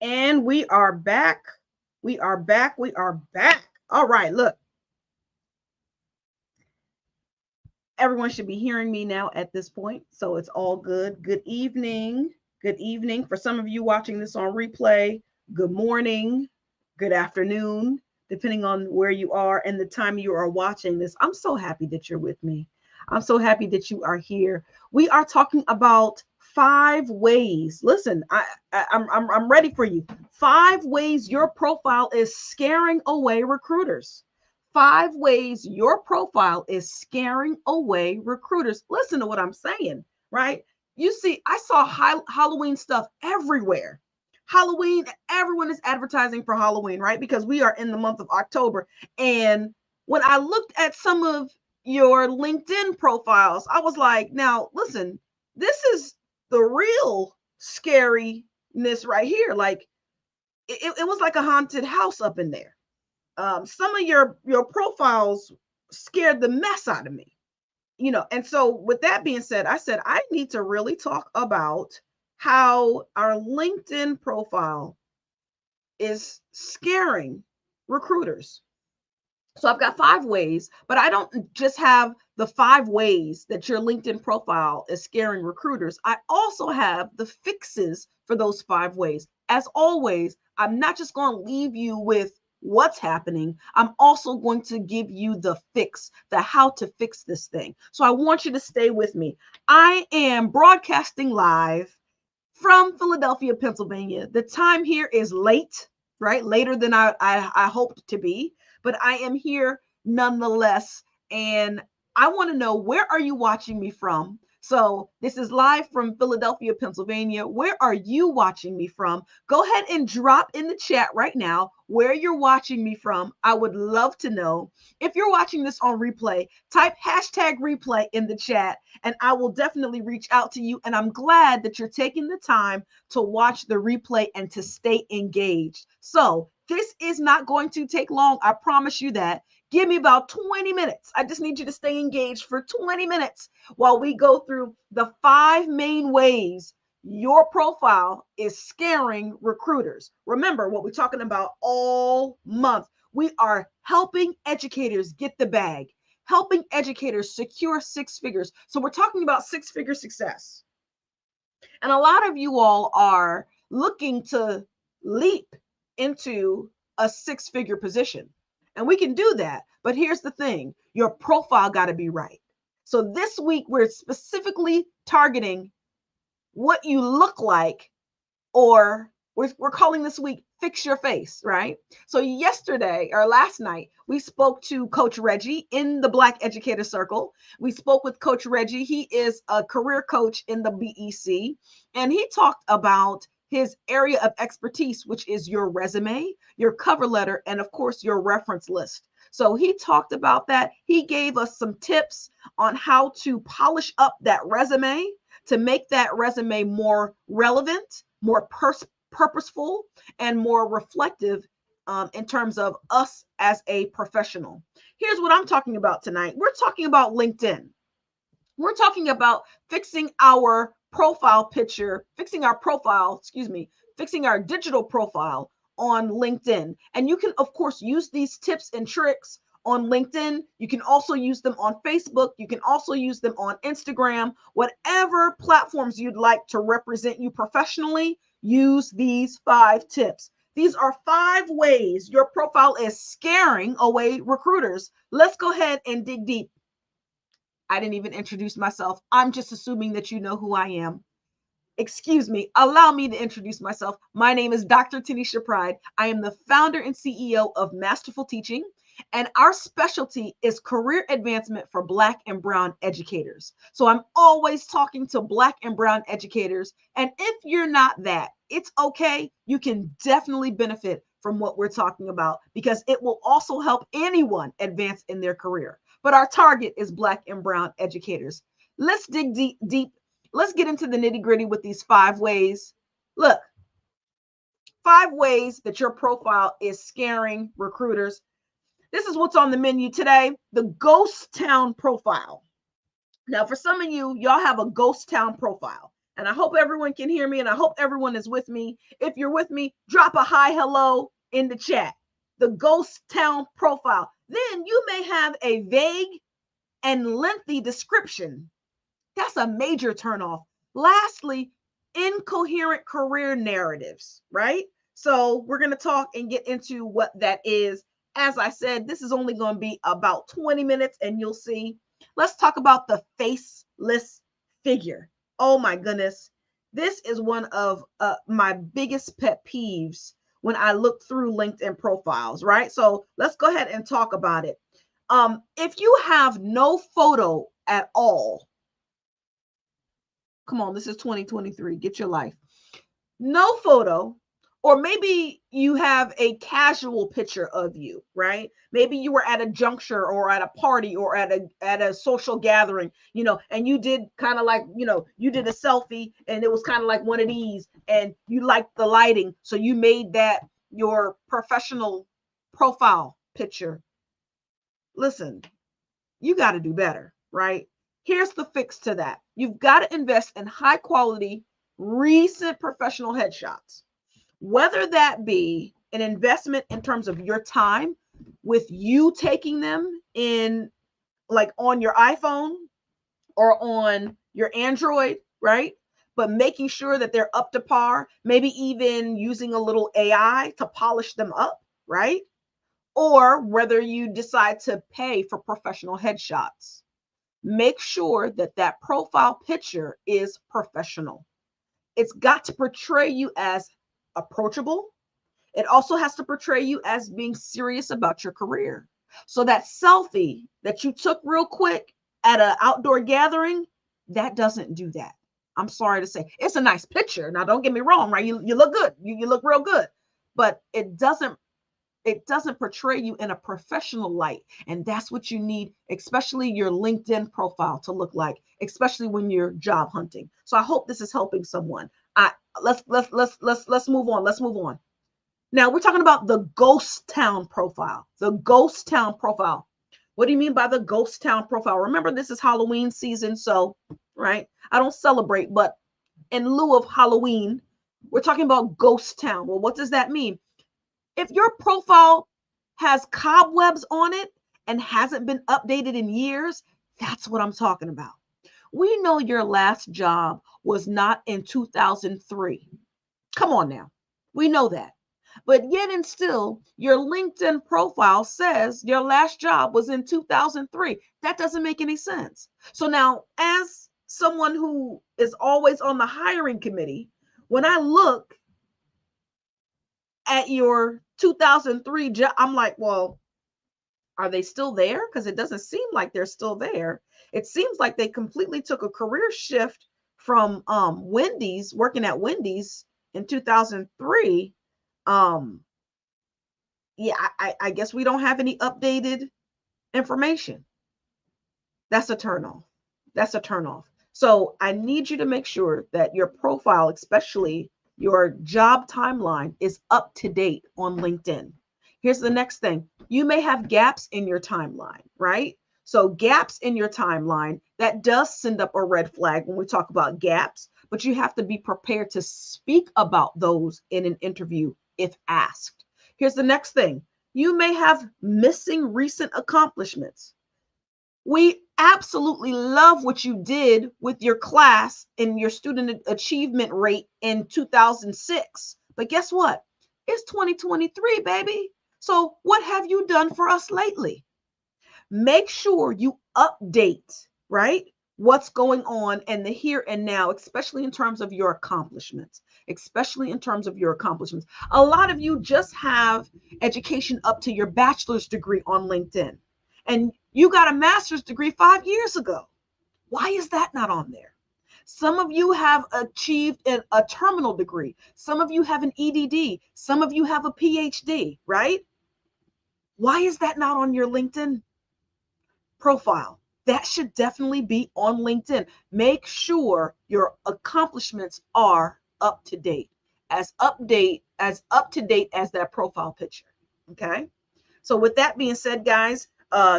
And we are back. We are back. We are back. All right, look, everyone should be hearing me now at this point. So it's all good. Good evening. Good evening. For some of you watching this on replay, good morning, good afternoon, depending on where you are and the time you are watching this. I'm so happy that you're with me. I'm so happy that you are here. We are talking about 5 ways. Listen, I'm ready for you. 5 ways your profile is scaring away recruiters. 5 ways your profile is scaring away recruiters. Listen to what I'm saying, right? You see, I saw Halloween stuff everywhere. Halloween, everyone is advertising for Halloween, right? Because we are in the month of October. And when I looked at some of your LinkedIn profiles, I was like, now listen, this is the real scariness right here. Like it was like a haunted house up in there. Some of your profiles scared the mess out of me, and so with that being said, I said I need to really talk about how our LinkedIn profile is scaring recruiters. So I've got 5 ways, but I don't just have the 5 ways that your LinkedIn profile is scaring recruiters. I also have the fixes for those 5 ways. As always, I'm not just going to leave you with what's happening. I'm also going to give you the fix, the how to fix this thing. So I want you to stay with me. I am broadcasting live from Philadelphia, Pennsylvania. The time here is late, right? Later than I hoped to be, but I am here nonetheless. And I want to know, where are you watching me from? So this is live from Philadelphia, Pennsylvania. Where are you watching me from? Go ahead and drop in the chat right now where you're watching me from. I would love to know. If you're watching this on replay, type hashtag replay in the chat and I will definitely reach out to you. And I'm glad that you're taking the time to watch the replay and to stay engaged. So this is not going to take long. I promise you that. Give me about 20 minutes. I just need you to stay engaged for 20 minutes while we go through the 5 main ways your profile is scaring recruiters. Remember what we're talking about all month. We are helping educators get the bag, helping educators secure 6 figures. So we're talking about 6-figure success. And a lot of you all are looking to leap into a 6-figure position. And we can do that. But here's the thing, your profile got to be right. So this week, we're specifically targeting what you look like, or we're calling this week Fix Your Face, right? So yesterday or last night, we spoke to Coach Reggie in the Black Educator Circle. We spoke with Coach Reggie. He is a career coach in the BEC, and he talked about his area of expertise, which is your resume, your cover letter, and of course, your reference list. So he talked about that. He gave us some tips on how to polish up that resume to make that resume more relevant, more purposeful, and more reflective in terms of us as a professional. Here's what I'm talking about tonight. We're talking about LinkedIn. We're talking about fixing our profile picture, fixing our profile, excuse me, fixing our digital profile on LinkedIn. And you can, of course, use these tips and tricks on LinkedIn. You can also use them on Facebook. You can also use them on Instagram. Whatever platforms you'd like to represent you professionally, use these 5 tips. These are 5 ways your profile is scaring away recruiters. Let's go ahead and dig deep. I didn't even introduce myself. I'm just assuming that you know who I am. Excuse me, allow me to introduce myself. My name is Dr. Tanisha Pride. I am the founder and CEO of Masterful Teaching, and our specialty is career advancement for Black and Brown educators. So I'm always talking to Black and Brown educators, and if you're not that, it's okay. You can definitely benefit from what we're talking about because it will also help anyone advance in their career. But our target is Black and Brown educators. Let's dig deep. Let's get into the nitty gritty with these 5 ways. Look, 5 ways that your profile is scaring recruiters. This is what's on the menu today, the ghost town profile. Now, for some of you, y'all have a ghost town profile. And I hope everyone can hear me, and I hope everyone is with me. If you're with me, drop a hi, hello in the chat. The ghost town profile. Then you may have a vague and lengthy description. That's a major turnoff. Lastly, incoherent career narratives, right? So we're going to talk and get into what that is. As I said, this is only going to be about 20 minutes, and you'll see. Let's talk about the faceless figure. Oh my goodness. This is one of my biggest pet peeves when I look through LinkedIn profiles, right? So let's go ahead and talk about it. If you have no photo at all, come on, this is 2023. Get your life. No photo, or maybe you have a casual picture of you, right? Maybe you were at a juncture or at a party or at a social gathering, and you did kind of like, you did a selfie and it was kind of like one of these, and you liked the lighting, so you made that your professional profile picture. Listen, you got to do better, right? Here's the fix to that. You've got to invest in high quality, recent professional headshots, whether that be an investment in terms of your time with you taking them in, like on your iPhone or on your Android, right? But making sure that they're up to par, maybe even using a little AI to polish them up, right? Or whether you decide to pay for professional headshots. Make sure that that profile picture is professional. It's got to portray you as approachable. It also has to portray you as being serious about your career. So that selfie that you took real quick at an outdoor gathering, that doesn't do that. I'm sorry to say. It's a nice picture. Now, don't get me wrong, right? You look good. You look real good. But it doesn't portray you in a professional light. And that's what you need, especially your LinkedIn profile to look like, especially when you're job hunting. So I hope this is helping someone. Let's move on. Let's move on. Now we're talking about the ghost town profile. The ghost town profile. What do you mean by the ghost town profile? Remember, this is Halloween season, so right? I don't celebrate, but in lieu of Halloween, we're talking about ghost town. Well, what does that mean? If your profile has cobwebs on it and hasn't been updated in years, that's what I'm talking about. We know your last job was not in 2003. Come on now. We know that. But yet and still, your LinkedIn profile says your last job was in 2003. That doesn't make any sense. So now, as someone who is always on the hiring committee, when I look at your 2003 job, I'm like, well, are they still there? Because it doesn't seem like they're still there. It seems like they completely took a career shift from Wendy's, working at Wendy's in 2003. Yeah, I guess we don't have any updated information. That's a turnoff. That's a turnoff. So I need you to make sure that your profile, especially your job timeline, is up to date on LinkedIn. Here's the next thing. You may have gaps in your timeline, right? So gaps in your timeline, that does send up a red flag when we talk about gaps, but you have to be prepared to speak about those in an interview if asked. Here's the next thing. You may have missing recent accomplishments. We absolutely love what you did with your class and your student achievement rate in 2006. But guess what? It's 2023, baby. So what have you done for us lately? Make sure you update, right? What's going on in the here and now, especially in terms of your accomplishments, especially in terms of your accomplishments. A lot of you just have education up to your bachelor's degree on LinkedIn, and you got a master's degree 5 years ago. Why is that not on there? Some of you have achieved a terminal degree. Some of you have an EDD. Some of you have a PhD, right? Why is that not on your LinkedIn profile? That should definitely be on LinkedIn. Make sure your accomplishments are up to date, as up to date as that profile picture. Okay. So with that being said, guys,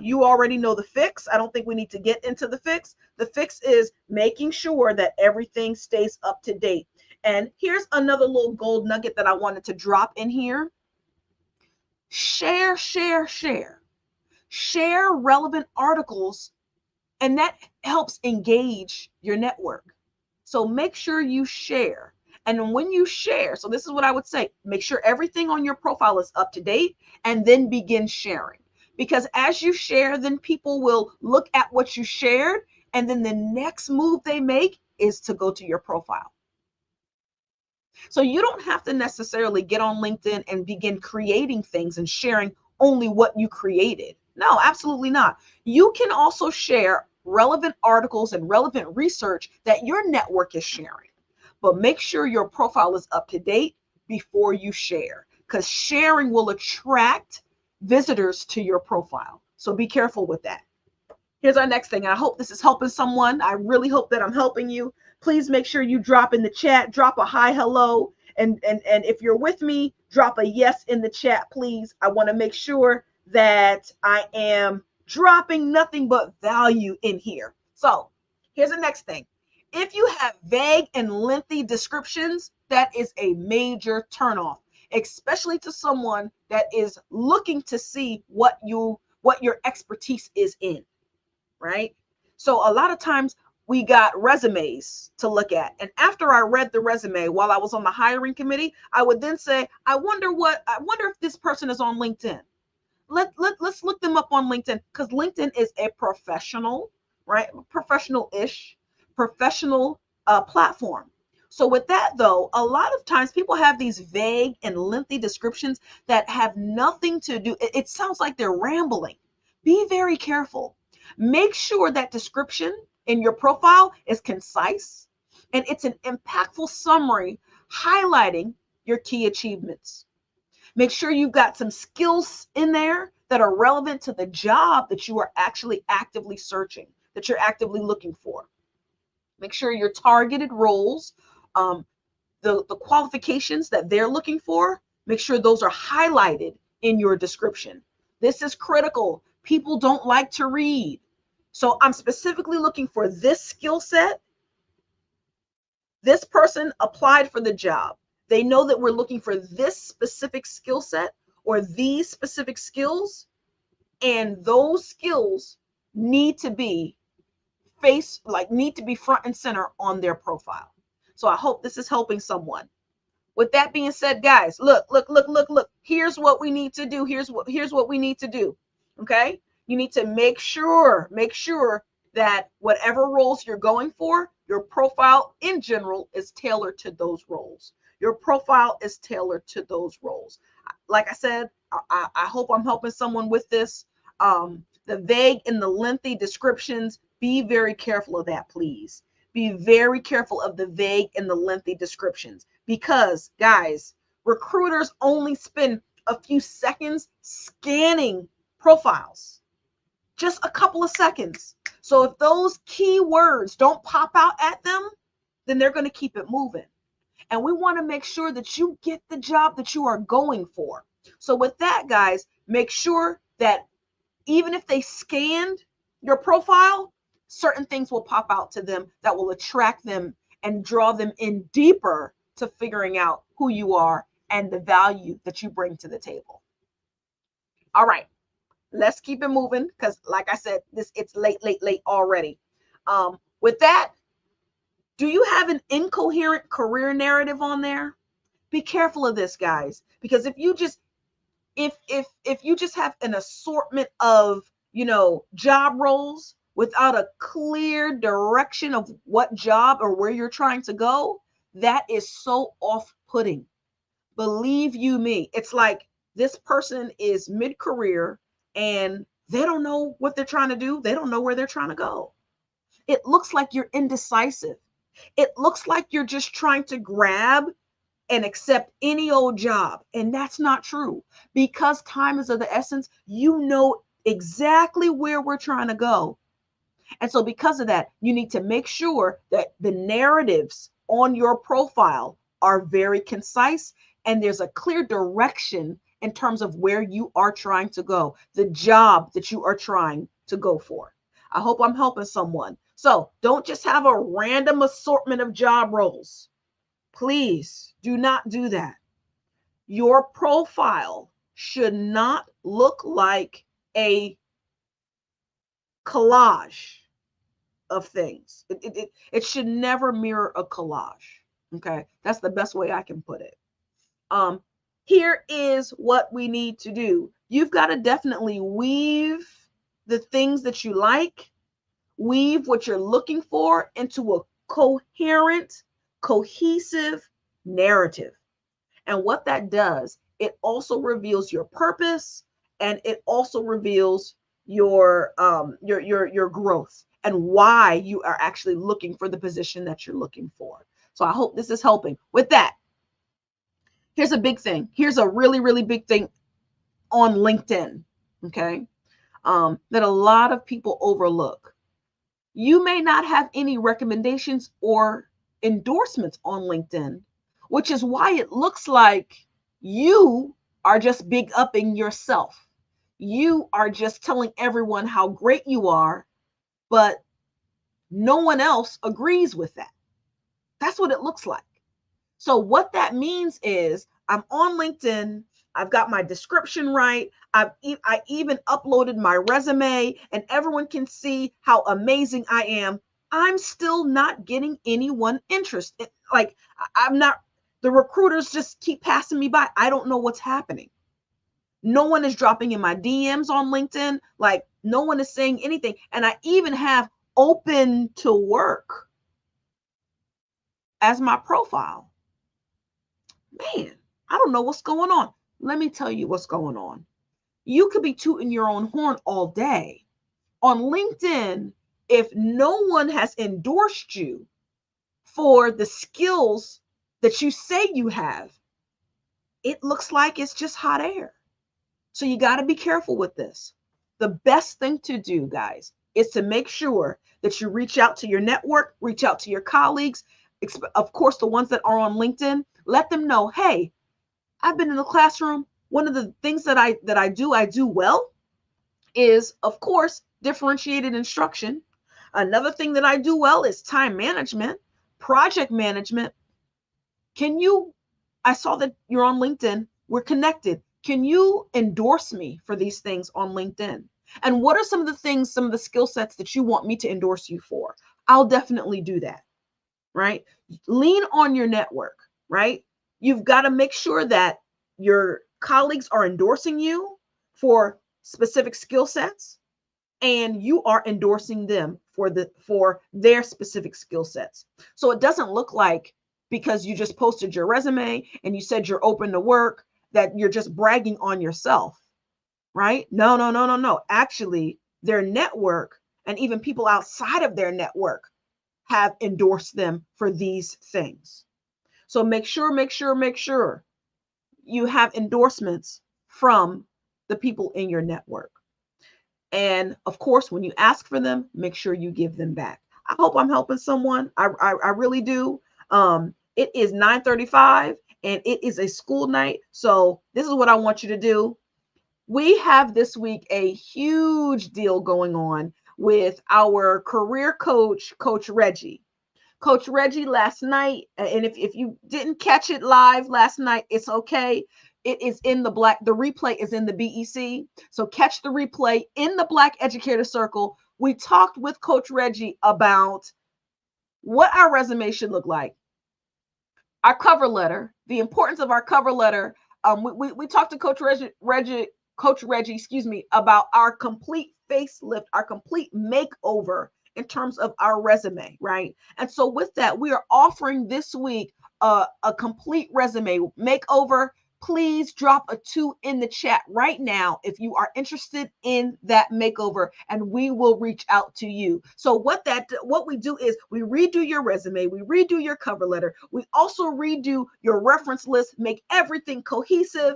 You already know the fix. I don't think we need to get into the fix. The fix is making sure that everything stays up to date. And here's another little gold nugget that I wanted to drop in here. Share, share, share. Share relevant articles, and that helps engage your network. So make sure you share. And when you share, so this is what I would say, make sure everything on your profile is up to date and then begin sharing. Because as you share, then people will look at what you shared, and then the next move they make is to go to your profile. So you don't have to necessarily get on LinkedIn and begin creating things and sharing only what you created. No, absolutely not. You can also share relevant articles and relevant research that your network is sharing. But make sure your profile is up to date before you share, because sharing will attract visitors to your profile. So be careful with that. Here's our next thing. And I hope this is helping someone. I really hope that I'm helping you. Please make sure you drop in the chat, drop a hi, hello. And if you're with me, drop a yes in the chat, please. I want to make sure that I am dropping nothing but value in here. So here's the next thing. If you have vague and lengthy descriptions, that is a major turnoff, especially to someone that is looking to see what your expertise is in. Right? So a lot of times we got resumes to look at. And after I read the resume while I was on the hiring committee, I would then say, I wonder if this person is on LinkedIn. Let's look them up on LinkedIn, because LinkedIn is a professional, right? Professional-ish, professional platform. So with that though, a lot of times people have these vague and lengthy descriptions that have nothing to do. It sounds like they're rambling. Be very careful. Make sure that description in your profile is concise and it's an impactful summary highlighting your key achievements. Make sure you've got some skills in there that are relevant to the job that you are actually actively searching, that you're actively looking for. Make sure your targeted roles, the qualifications that they're looking for, make sure those are highlighted in your description. This is critical. People don't like to read. So I'm specifically looking for this skill set. This person applied for the job. They know that we're looking for this specific skill set or these specific skills, and those skills need to be front and center on their profile. So I hope this is helping someone. With that being said, guys, look. Here's what we need to do. Here's what we need to do. Okay? You need to make sure that whatever roles you're going for, your profile in general is tailored to those roles. Your profile is tailored to those roles. Like I said, I hope I'm helping someone with this. The vague and the lengthy descriptions, be very careful of that, please. Be very careful of the vague and the lengthy descriptions, because, guys, recruiters only spend a few seconds scanning profiles, just a couple of seconds. So if those keywords don't pop out at them, then they're going to keep it moving. And we want to make sure that you get the job that you are going for. So with that, guys, make sure that even if they scanned your profile, certain things will pop out to them that will attract them and draw them in deeper to figuring out who you are and the value that you bring to the table. All right, let's keep it moving, because like I said, it's late already. With that, do you have an incoherent career narrative on there? Be careful of this, guys, because if you just have an assortment of, job roles without a clear direction of what job or where you're trying to go, that is so off-putting. Believe you me, it's like this person is mid-career and they don't know what they're trying to do. They don't know where they're trying to go. It looks like you're indecisive. It looks like you're just trying to grab and accept any old job. And that's not true. Because time is of the essence, you know exactly where we're trying to go. And so because of that, you need to make sure that the narratives on your profile are very concise and there's a clear direction in terms of where you are trying to go, the job that you are trying to go for. I hope I'm helping someone. So don't just have a random assortment of job roles. Please do not do that. Your profile should not look like a collage of things. It should never mirror a collage. Okay, that's the best way I can put it. Here is what we need to do. You've got to definitely weave the things that you like, weave what you're looking for into a coherent, cohesive narrative. And what that does, it also reveals your purpose, and it also reveals your growth and why you are actually looking for the position that you're looking for. So I hope this is helping. With that, here's a big thing. Here's a really, really big thing on LinkedIn, okay, that a lot of people overlook. You may not have any recommendations or endorsements on LinkedIn, which is why it looks like you are just big upping yourself. You are just telling everyone how great you are, but no one else agrees with that. That's what it looks like. So what that means is I'm on LinkedIn. I've got my description right. I even uploaded my resume, and everyone can see how amazing I am. I'm still not getting anyone interested. Like I'm not, the recruiters just keep passing me by. I don't know what's happening. No one is dropping in my DMs on LinkedIn. Like no one is saying anything. And I even have open to work as my profile. Man, I don't know what's going on. Let me tell you what's going on. You could be tooting your own horn all day. On LinkedIn, if no one has endorsed you for the skills that you say you have, it looks like it's just hot air. So you got to be careful with this. The best thing to do, guys, is to make sure that you reach out to your network, reach out to your colleagues, of course, the ones that are on LinkedIn. Let them know, hey, I've been in the classroom. One of the things that I do well is, of course, differentiated instruction. Another thing that I do well is time management, project management. I saw that you're on LinkedIn. We're connected. Can you endorse me for these things on LinkedIn? And what are some of the skill sets that you want me to endorse you for? I'll definitely do that, right? Lean on your network, right? You've got to make sure that your colleagues are endorsing you for specific skill sets, and you are endorsing them for their specific skill sets. So it doesn't look like because you just posted your resume and you said you're open to work that you're just bragging on yourself, right? No. Actually, their network and even people outside of their network have endorsed them for these things. So make sure you have endorsements from the people in your network. And of course, when you ask for them, make sure you give them back. I hope I'm helping someone. I really do. It is 9:35 and it is a school night. So this is what I want you to do. We have this week a huge deal going on with our career coach, Coach Reggie. Coach Reggie last night, and if you didn't catch it live last night, it's okay. It is in the replay is in the BEC. So catch the replay in the Black Educator Circle. We talked with Coach Reggie about what our resume should look like, our cover letter, the importance of our cover letter. We talked to Coach Reggie, about our complete facelift, our complete makeover in terms of our resume, right? And so with that, we are offering this week a complete resume makeover. Please drop a 2 in the chat right now if you are interested in that makeover, and we will reach out to you. So what we do is we redo your resume, we redo your cover letter, we also redo your reference list, make everything cohesive.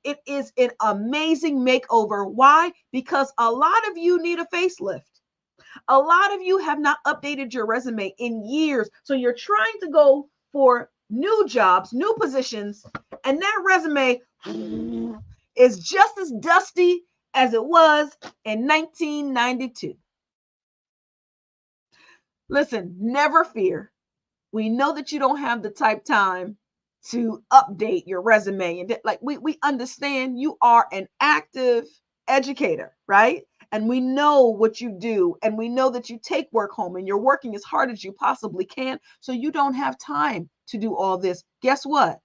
It is an amazing makeover. Why? Because a lot of you need a facelift. A lot of you have not updated your resume in years. So you're trying to go for new jobs, new positions, And that resume is just as dusty as it was in 1992. Listen, never fear. We know that you don't have the type time to update your resume. And like we understand you are an active educator, right? And we know what you do. And we know that you take work home and you're working as hard as you possibly can. So you don't have time to do all this. Guess what?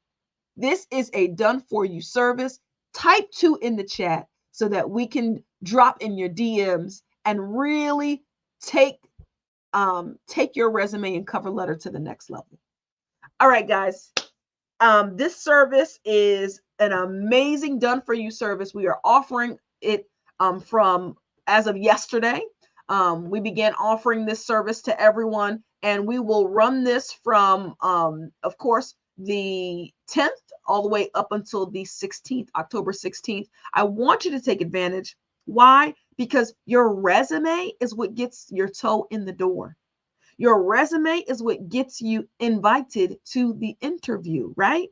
This is a done for you service. Type 2 in the chat so that we can drop in your DMs and really take your resume and cover letter to the next level. All right, guys. This service is an amazing done for you service. We are offering it from as of yesterday. We began offering this service to everyone, and we will run this from, of course, the 10th all the way up until the 16th, October 16th. I want you to take advantage. Why? Because your resume is what gets your toe in the door. Your resume is what gets you invited to the interview, right?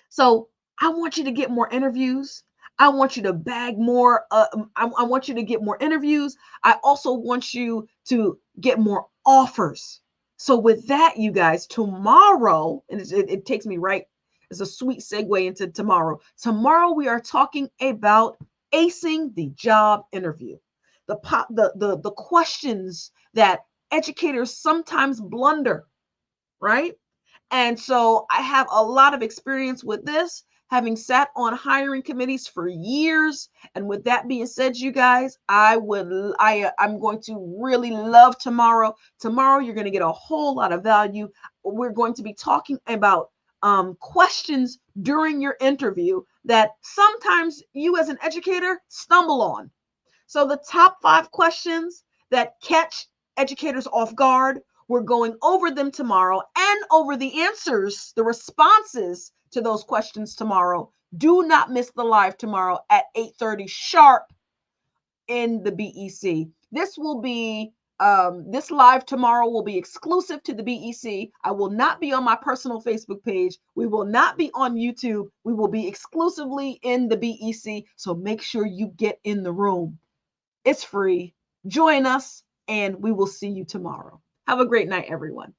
So I want you to get more interviews. I want you to bag more. I want you to get more interviews. I also want you to get more offers. So with that, you guys, tomorrow, and it takes me right, it's a sweet segue into tomorrow. Tomorrow we are talking about acing the job interview. The questions that educators sometimes blunder, right? And so I have a lot of experience with this, having sat on hiring committees for years. And with that being said, you guys, I'm going to really love tomorrow. Tomorrow, you're going to get a whole lot of value. We're going to be talking about questions during your interview that sometimes you as an educator stumble on. So the top 5 questions that catch educators off guard, we're going over them tomorrow and over the answers, the responses to those questions tomorrow. Do not miss the live tomorrow at 8:30 sharp in the BEC. This will be this live tomorrow will be exclusive to the BEC. I will not be on my personal Facebook page. We will not be on YouTube. We will be exclusively in the BEC. So make sure you get in the room. It's free. Join us, and we will see you tomorrow. Have a great night, everyone.